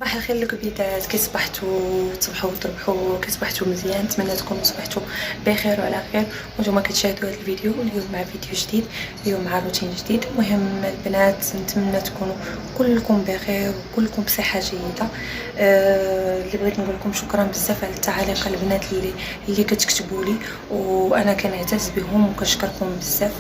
صباح الخير لكم البنات، كي صبحتوا تصبحوا وتربحوا، كي صبحتوا مزيان. نتمنى تكونوا صبحتوا بخير وعلى خير وانتم كتشاهدوا هذا الفيديو. اليوم مع فيديو جديد، اليوم مع روتين جديد. المهم البنات نتمنى تكونوا كلكم بخير وكلكم بصحه جيده. اللي بغيت نقول لكم شكرا بزاف على التعاليق البنات اللي كتكتبوا لي، وانا كنعتز بهم وكنشكركم بزاف.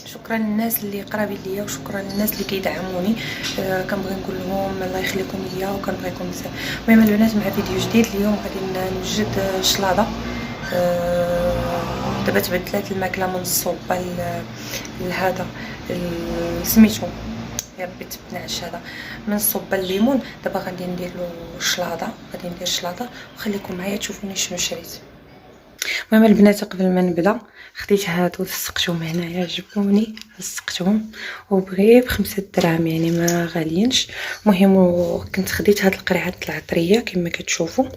شكرا للناس اللي قرابين ليا وشكرا للناس اللي كيدعموني. كنبغي نقول لهم الله يخليكم ليا وكنبغيكم بزاف. المهم البنات مع فيديو جديد. اليوم غادي نوجد شلاضه. دابا تبدلات الماكله من الصوبه لهذا سميتو يا ربي تبنعش هذا، من الصوبه الليمون. دابا غادي ندير له شلاضه، غادي ندير شلاضه وخليكم معايا تشوفوني شنو شريت. المهم البنات قبل ما نبدا خديت هادو لصقتهم هنايا، عجبوني لصقتهم وبغير ب5 دراهم يعني ما غاليينش. المهم كنت خديت هاد القرعات العطريه كما كتشوفوا،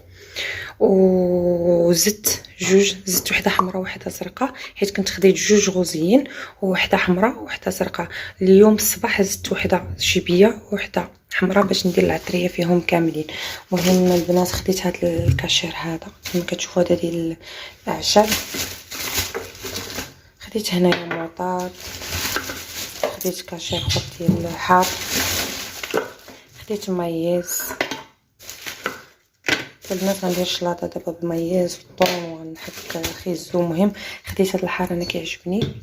وزدت جوج، زدت وحده حمراء وحده زرقاء، حيت كنت خديت جوج غوزيين وحده حمراء وحده زرقاء. اليوم الصباح زدت وحده جيبيه وحده حمراء باش ندير العطريه فيهم كاملين. المهم البنات خديت هاد الكاشير هذا كما كتشوفوا، هذا ديال الاعشاب. خديت هنايا موطار، خديت كاشير خوت ديال الحار، خديت مايز. البنات غندير شلاضه دابا بمايز والطون وغنحك خيزو. المهم خديت هاد الحار انا كيعجبني،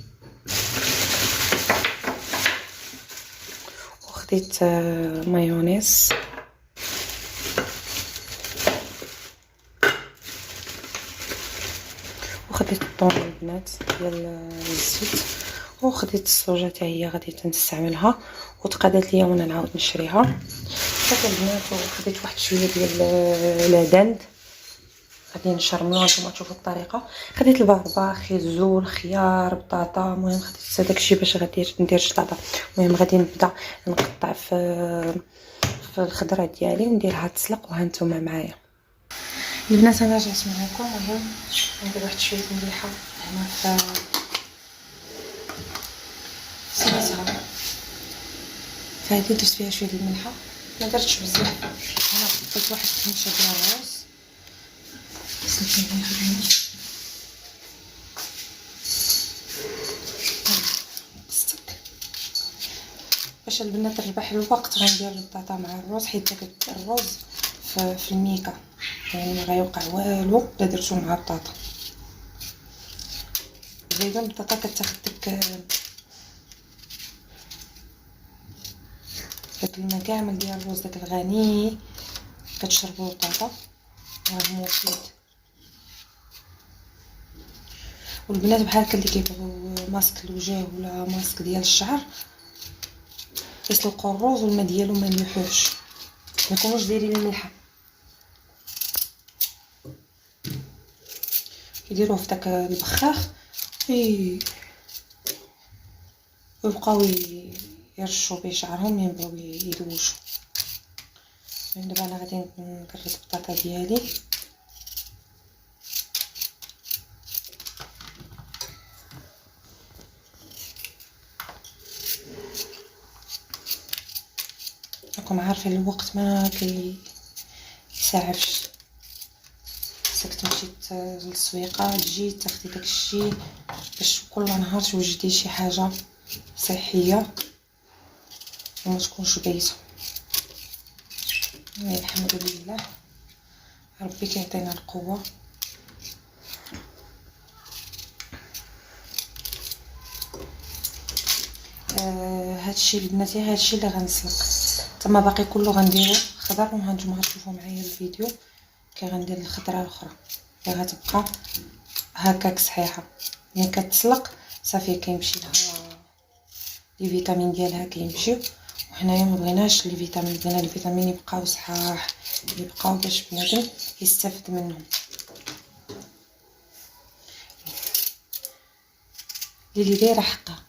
وخديت مايونيز، وخديت الطون البنات ديال الزيت، وخديت الصوجه حتى هي غادي نستعملها وتقادات ليا وانا نعاود نشريها. صافي البنات وخديت واحد شويه ديال العدند غادي نشرملوها نتوما تشوفوا الطريقه. خديت البابا، خيزو، الخيار، بطاطا. المهم خديت داكشي باش غادي ندير شلاضه. المهم غادي نبدا نقطع في الخضره ديالي ونديرها تسلق وها نتوما معايا. البنات انا رجعت معكم. المهم ندير واحد شويه مليحه هنا في سميتها فهادي، درت فيها شويه ديال الملحه، ما درتش بزاف. هنا حطيت واحد الكمشه ديال الرز باش البنات ربح الوقت. غندير البطاطا مع الرز حيت الرز في الميكا يعني ما غيوقع والو الا درتو مع البطاطا. زيدا البطاطا كتاخد داك الماء كامل ديال الرز، داك الغني كتشربو البطاطا راه مفيد. والبنات بحال هكا اللي كيبغيو ماسك الوجه ولا ماسك ديال الشعر يسلقوا الرز والماء ديالو ما يلوحوش، ما يكونوش دايرين الملحه، يديروه في داك البخاخ ويبقاو يرشوا به شعرهم من بغاو يدوشوا. دابا انا غادي نكرد البطاطا ديالي. راكم عارفين الوقت ما كيساعفش، خصك تمشي للسويقه تجي تاخدي داكشي باش كل نهار توجدي شي حاجه صحيه وما تكونش بايته. الحمد لله ربي كيعطينا القوه. هادشي البنات هادشي اللي غنسلق، تما باقي كله غنديرو خضر. وهانتوما غتشوفوا معايا الفيديو كي غندير الخضره الاخرى اللي غتبقى هكاك صحيحه يعني كتسلق صافي كيمشي لها لي فيتامين ديالها كيمشيو. وحنايا ما بغيناش لي فيتامين، بغينا لي فيتامين يبقاو صحاح، يبقاو باش بنادم يستافد منهم. اللي دايره حقها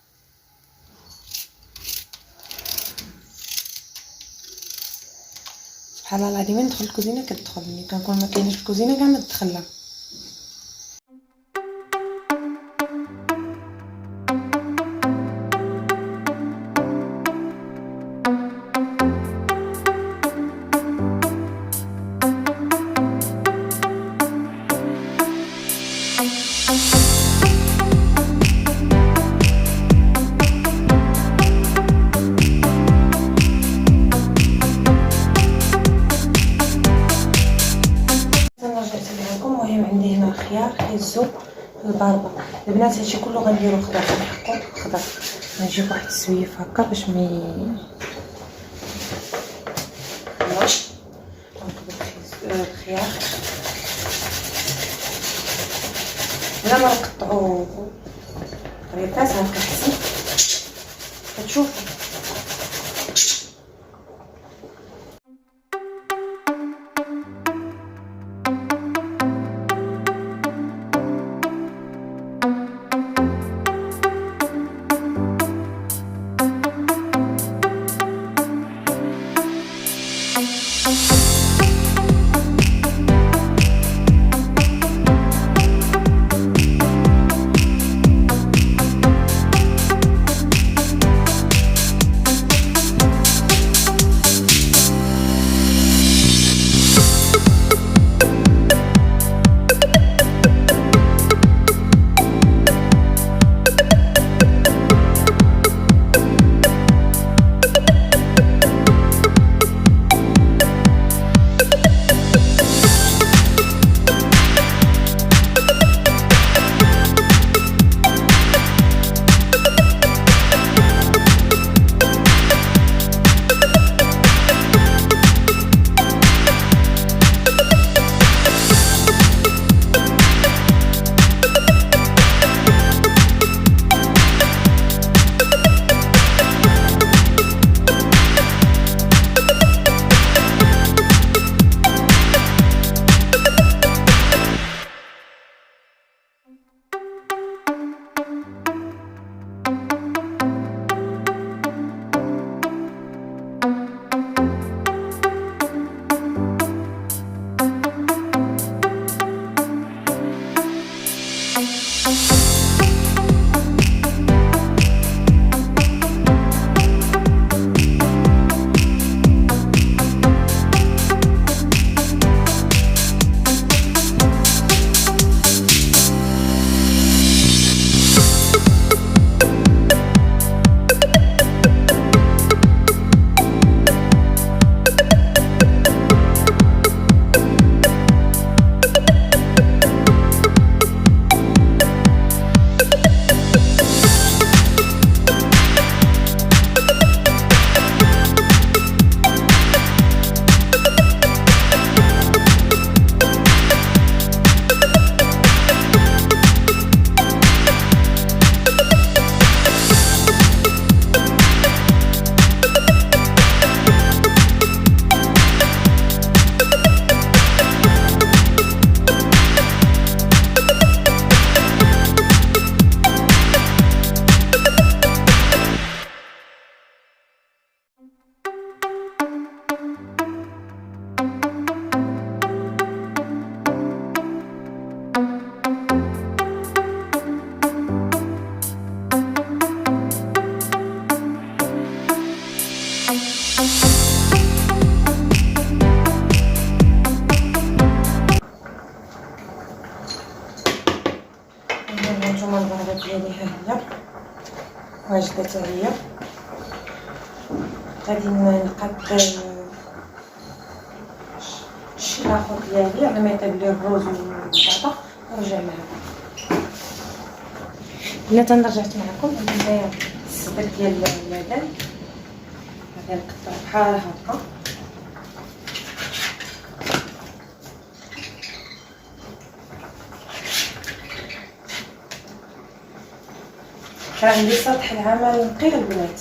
سبحان الله العظيم. ندخل الكوزينه كتدخل، ملي كنكون ما كاينش الكوزينه كاع ما تدخلها. نحيزو الباربه. البنات هادشي كله غنديرو خضر، غنحكو خضر، غنجيب واحد السويف هكا باش مي الخيار ولا ما نقطعو طريقات هكا حسن كتشوفوا. هانتوما البرغوث ديالي ها هي واجده حتى هي. غادي نقاد الشلاخوط ديالي على ما يطيب لي الروز والبطاطا ونرجع معكم. بنات انا رجعت معكم. هنايا الصدر ديال اللبن غادي نقطعو بحال هكا. راه عندي سطح العمل نقي البنات.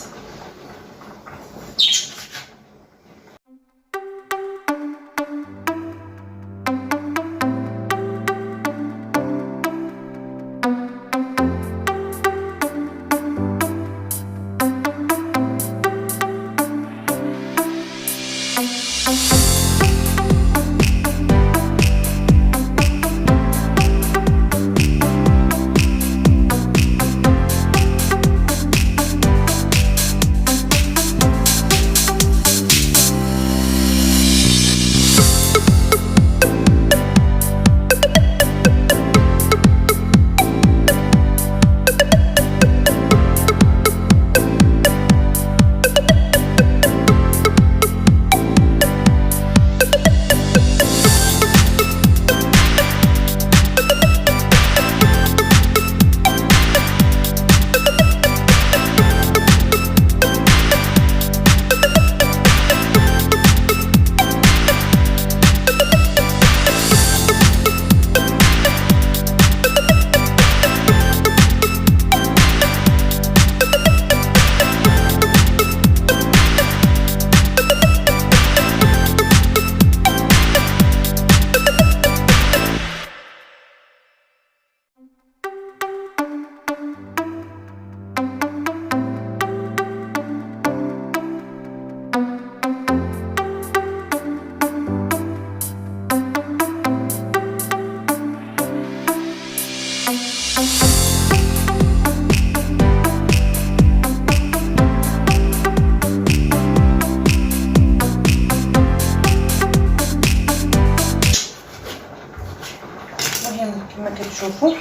كما كتشوفوا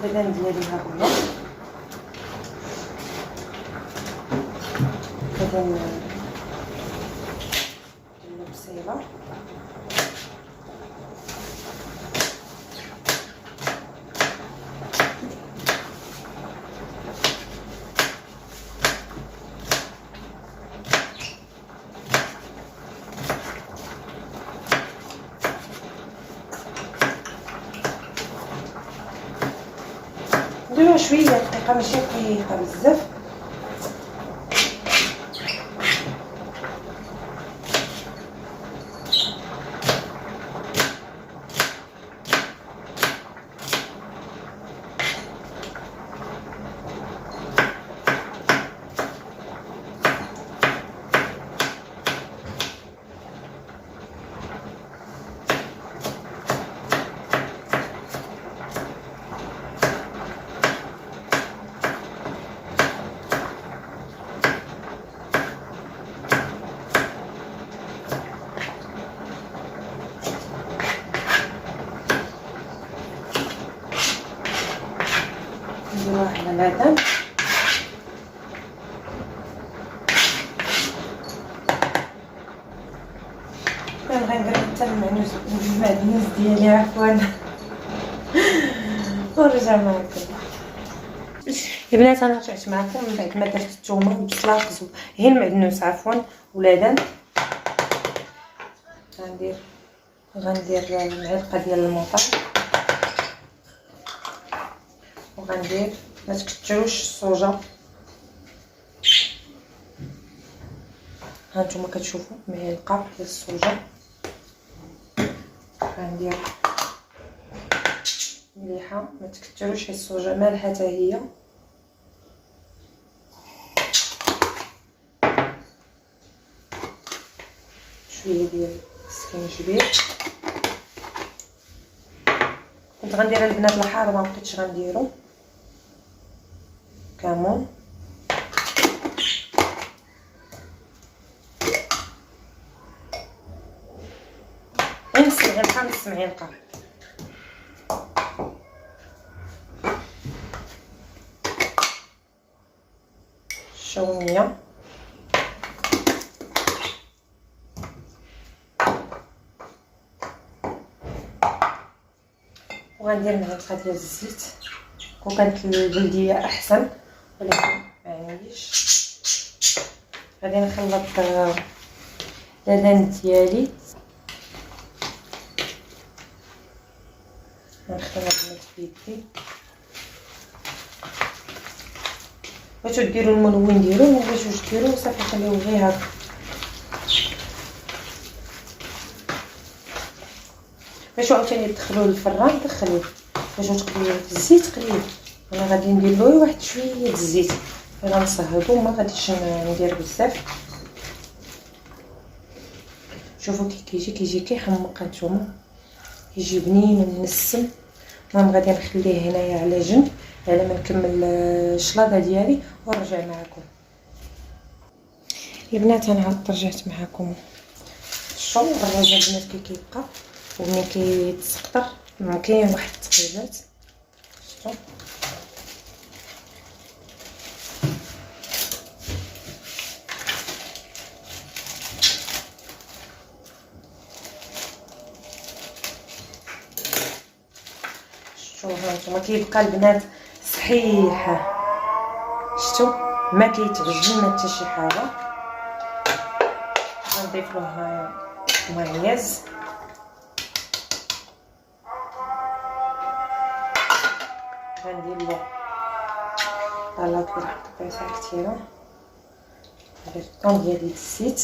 اللبن ديالي ها هو. غادي ندير البصيله نديروها شويه دقيقه ماشي دقيقه بزاف. نديروها على معدن. غندير حتى المعدنوس ديالي عفوا ونرجع معكم البنات. انا رجعت معكم من بعد ما درت الثومه والبصله والقزو، هي المعدنوس عفوا ولادان. غندير معلقه ديال الموطا، وغندير ما تكثروش الصوجه. هانتوما كتشوفوا معلقه ديال الصوجه. غندير مليحه، ما تكثروش حيت الصوجه مالحه حتى هي. شويه ديال السكينجبير. كنت غندير البنات الحار ما بقيتش غنديرو. كمون، نص معلقه نص معلقه. الشوميه، وغندير معلقه ديال الزيت. كون كانت البلديه احسن ولكن معنديش. غادي نخلط اللبن ديالي. نخلط بيدي. بغيتو ديروا الملون ديروا، ما بغيتوش ديروا صافي خليوه غير هكا. بغيتو عاوتاني تدخلوه للفران دخلوه، بغيتو تقليوه في الزيت قليوه. انا غادي ندير له واحد شويه د الزيت، غنصهدو ما غاديش ندير بزاف. شوفوا كي كيجي كيحمق هانتوما، كيجي بنين ومنسم. المهم غادي نخليه هنايا على جنب على ما نكمل الشلاضه ديالي ونرجع معكم البنات. انا عاد رجعت معكم. شوفوا الرجاء البنات كي كيبقى وملي كيتسقطر ما كاين واحد التقليبات. شفتوا هانتوما كيبقى البنات صحيح. شفتوا ما كيتعجن ما حتى شي حاجه. غنضيف له مايونيز. غندير له طالات بيض كثيره. ندير طون ديال الزيت.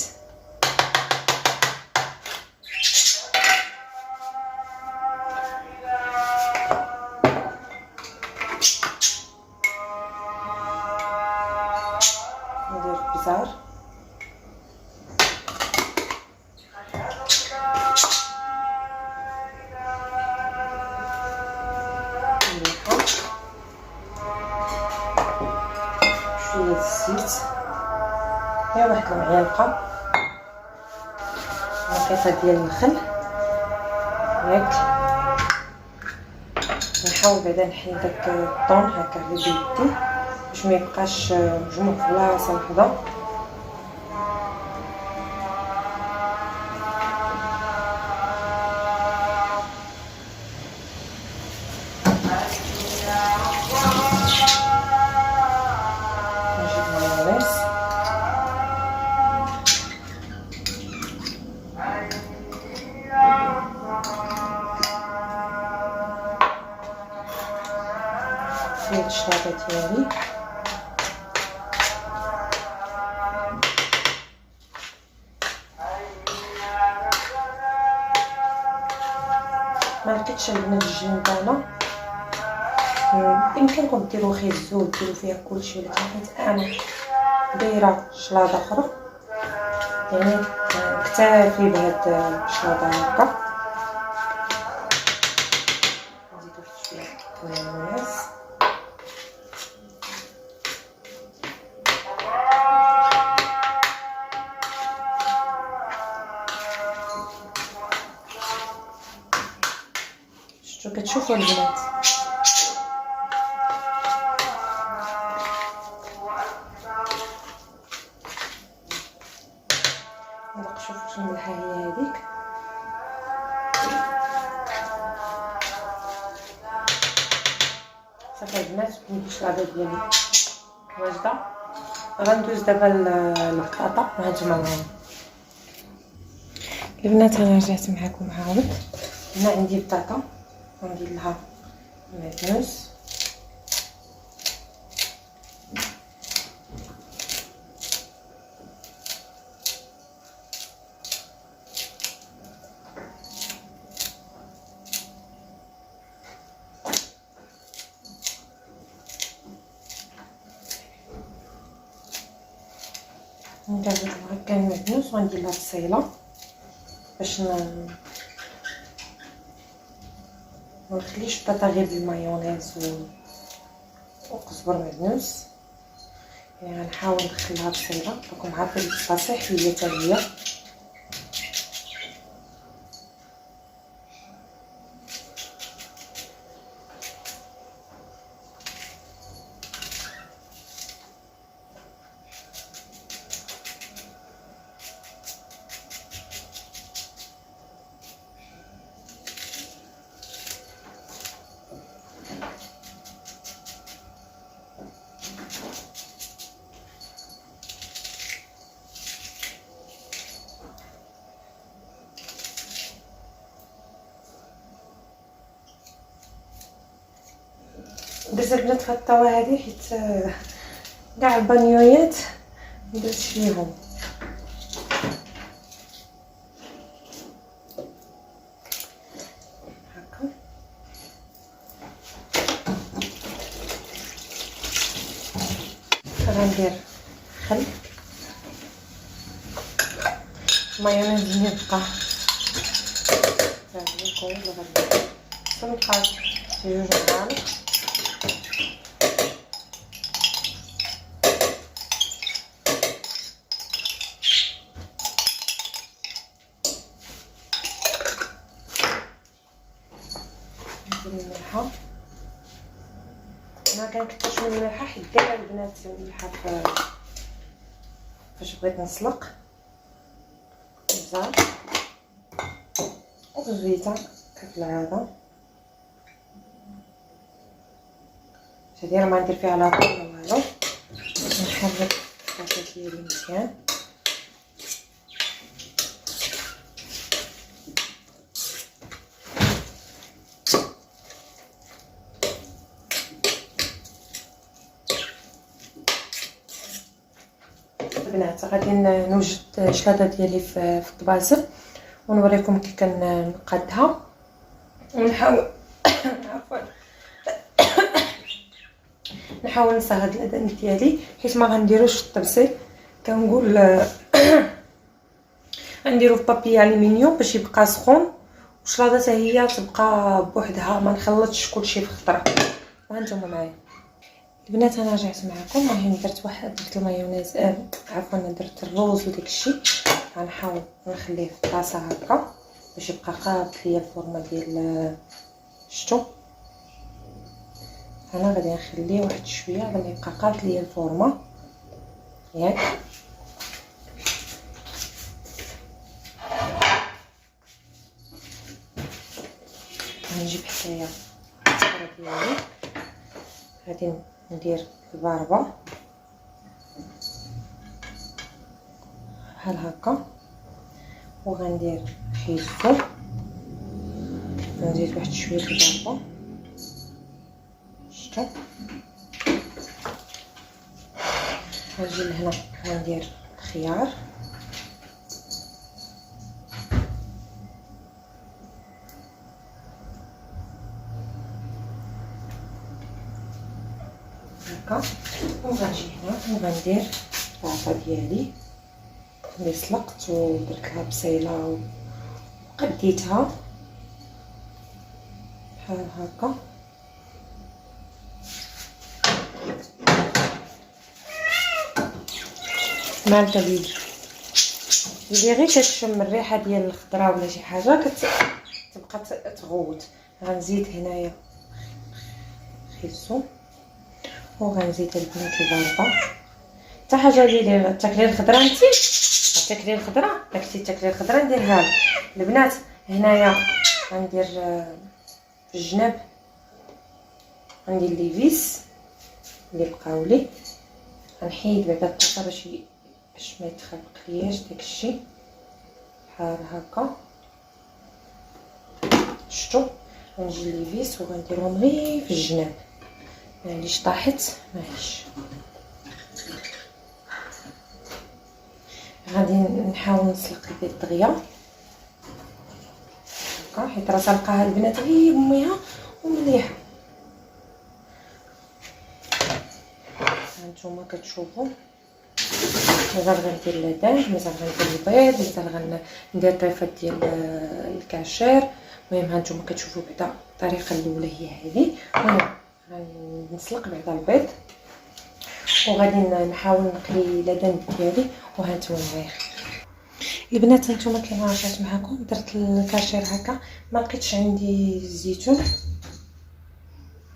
ندير البزار. شويه الزيت، غير واحد المعلقه، نقيطه ديال الخل. ياك نحاول بعدا نحيد داك الطون هكا على بيدي باش ما يبقاش مجموع في بلاصه وحده. ديال الشلاضه ديالي ما لقيتش البنات الجندانه، بامكانكم ديروا خيزو ديروا فيها كلشي، ولكن حيت انا دايره شلاضه اخرى يعني نكتفي بهاد الشلاضه هكا. نزيد واحد شويه الماس كتشوفوا البنات. ندق شوف واش الملحه هي هذيك. صافي البنات ندير الشلاضه ديالي واجده. غندوز دابا للبطاطا وهانتوما معايا البنات. انا رجعت معكم عاود. هنا عندي بطاطا وندير لها معدنوس ندير هكا المعدنوس وندير لها البصيله باش ما نخليش البطاطا غير بالمايونيز وقزبر معدنوس، يعني غنحاول ندخلها بصيله. راكم عارفين التصاصيح هي حتى هي. درت البنات في الطاوه هذه حيت كاع البانيويات درت فيهم. هكا غندير خل مايونيز اللي بقى تعجبكم ولا غادي نبقى شي جوج معالق. الملحه ما كنكثرش من الملحه حيت كاع البنات الملحه فاش بغيت نسلق بزاف وزويته كالعاده. هذه ما ندير فيها لا طول لا والو. نحرك البطاطا ديالي مزيان البنات. غادي نوجد الشلاضه ديالي في الطباسه ونوريكم كي كنقادها ونحاول عفوا نحاول نصهد الاداني ديالي حيت ما غنديروش في الطبسي. كنقول غنديرو في بابي الومنيوم باش يبقى سخون والشلاضه حتى هي تبقى بوحدها، ما نخلطش كلشي في خطره. وهانتوما معايا البنات. انا رجعت معكم. المهم درت المايونيز عفوا درت الروز وداك الشيء. غنحاول نخليه في الطاسه هكا باش يبقى قابل ليا الفورمه ديال شتو. انا غادي نخليه واحد شويه على ما يبقى قابل ليا الفورمه ياك. غنجيب حتىيا الصفرة ديالي، غادي ندير الباربه بحال هكا، وغندير خيزو، غنزيد واحد شويه الباربه شتو. غنجي لهنا غندير الخيار، هكا، وغنجي هنا وغندير الطاطا ديالي اللي سلقت ودرت لها بصيله وقديتها بحال هكا. مالته ليلي اللي غير كتشم الريحه ديال الخضره ولا شي حاجه كتبقى تغوت. غنزيد هنايا خيزو، وغنزيد البنات الباربه. حتى حاجه ليلي تاكلي الخضره، انتي تاكلي الخضره، داكشي تاكلي الخضره نديرها لك البنات. هنايا غندير في الجناب غندير لي فيس اللي بقاو لي، غنحيد بعدا الطاطا باش ما يتخلق لياش داكشي بحال هكا شتو. غنجي لي فيس وغنديرهم غير في الجناب، معليش طاحت معليش. غادي نحاول نسلق البيض دغيا هكا، حيت راه سلقاها البنات غير بميها ومليحه. هانتوما كتشوفوا مازال غندير لاداج، مازال غندير البيض، مازال غندير طيفات ديال الكاشير. المهم هانتوما كتشوفوا بعدا الطريقه الاولى هي هذه. المهم غنسلق بعدا البيض وغادي نحاول نقلي لادان ديالي. وهانتوما معايا البنات، هانتوما كما رجعت معكم درت الكاشير هكا، ما لقيتش عندي الزيتون،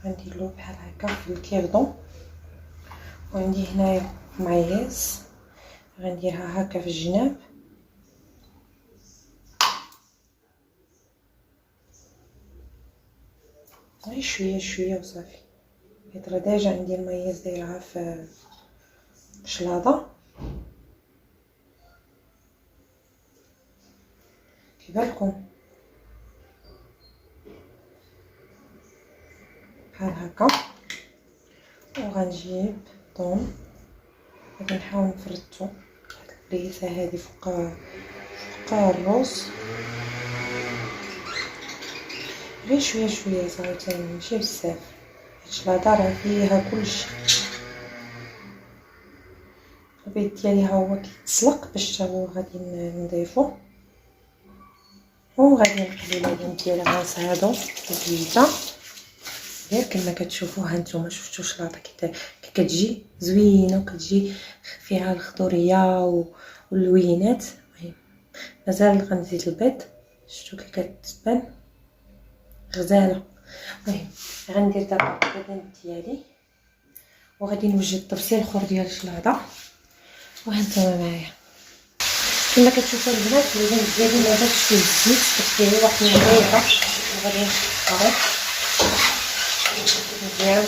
غندير له بحال هكا في الكيردون. وعندي هنايا مايونيز غنديرها هكا في الجناب، غير شويه شويه وصافي. حيت راه ديجا عندي المايونيز دايرها في شلاضه. كيبالكم بحال هكا. وغنجيب الثوم، غادي نحاول نفرطو هاد البريسه هادي فوق الروز، غير شويه شويه صافي، ماشي بزاف، الشلاضه راه فيها كلشي. البيض ديالي ها هو كيتسلق باش حتى هو غادي نضيفو، وغادي نقلي اللبن ديالي. غنصهادو الزبده غير كما كتشوفوا. هانتوما شفتوا الشلاضه كي كتجي زوينه وكتجي فيها الخضوريه واللوينات. المهم مازال غنزيد البيض، شفتوا كي كتبان غزاله. المهم غندير دابا اللبن ديالي وغادي نوجد الطبسيل الاخر ديال الشلاضه. وهانتوما معايا كما كتشوفوا البنات اللبن ديالي ما داكش فيه الزيت، درت فيه واحد المليحه وغادي نشحرو مزيان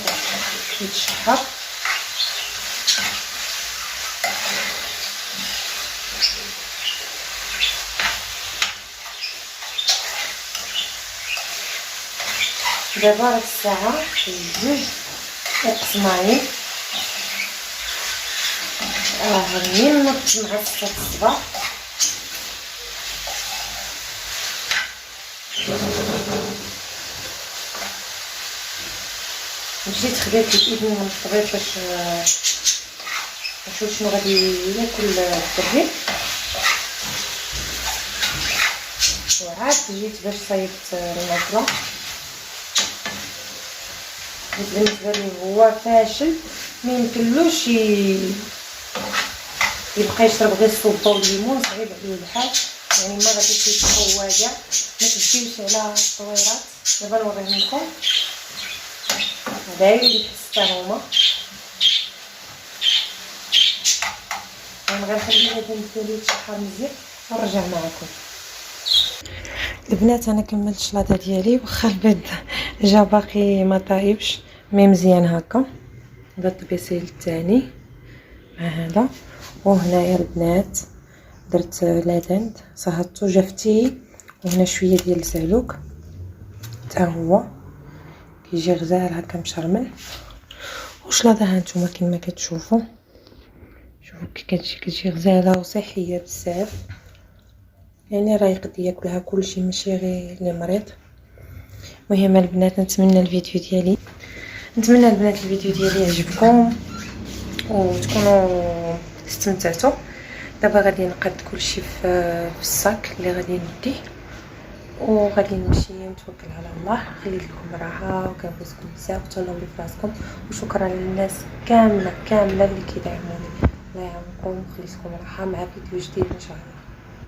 يتشحر. دابا راه الساعه 2:05، هاني نوضت مع 6 الصباح. مشيت خديت الاذن من الطبيب باش نشوف شنو غادي ياكل الدري، وعاد جيت باش صايبت الماكله. بالنسبه لي هو فاشل، ما يمكنلوش يبقى يشرب غير الصوبه والليمون، صعيب عليه الحال. يعني ما غاديش يتقوى كاع، ما تبديوش على الطويرات. دابا نوريهم لكم هذا اللي حتى هما. انا غنخلي هذا الفيليت يتحمر مزيان ونرجع معكم. البنات انا كملت الشلاضه ديالي، واخا البيض جا باقي ما طايبش مي مزيان هكا. هذا الطبيسيل الثاني مع هذا. وهنايا البنات درت لادند صهدتو جفتي، وهنا شويه ديال الزعلوك حتى هو كيجي غزال هكا مشرمل. وشلاضه هانتوما كما كتشوفوا، شوفوا كي كتجي غزاله وصحيه بزاف، يعني راه يقد ياكلها كلشي ماشي غير اللي مريض. المهم البنات نتمنى الفيديو ديالي يعجبكم وتكونوا استمتعتوا. دابا غادي نقاد كلشي في الصاك اللي غادي نديه، وغادي نمشي نتوكل على الله. خلي لكم راحه وكنبغيكم بزاف، تهلاو لي فراسكم، وشكرا للناس كامله اللي كيدعموني. الله يعاونكم وخليكم راحه مع فيديو جديد ان شاء الله.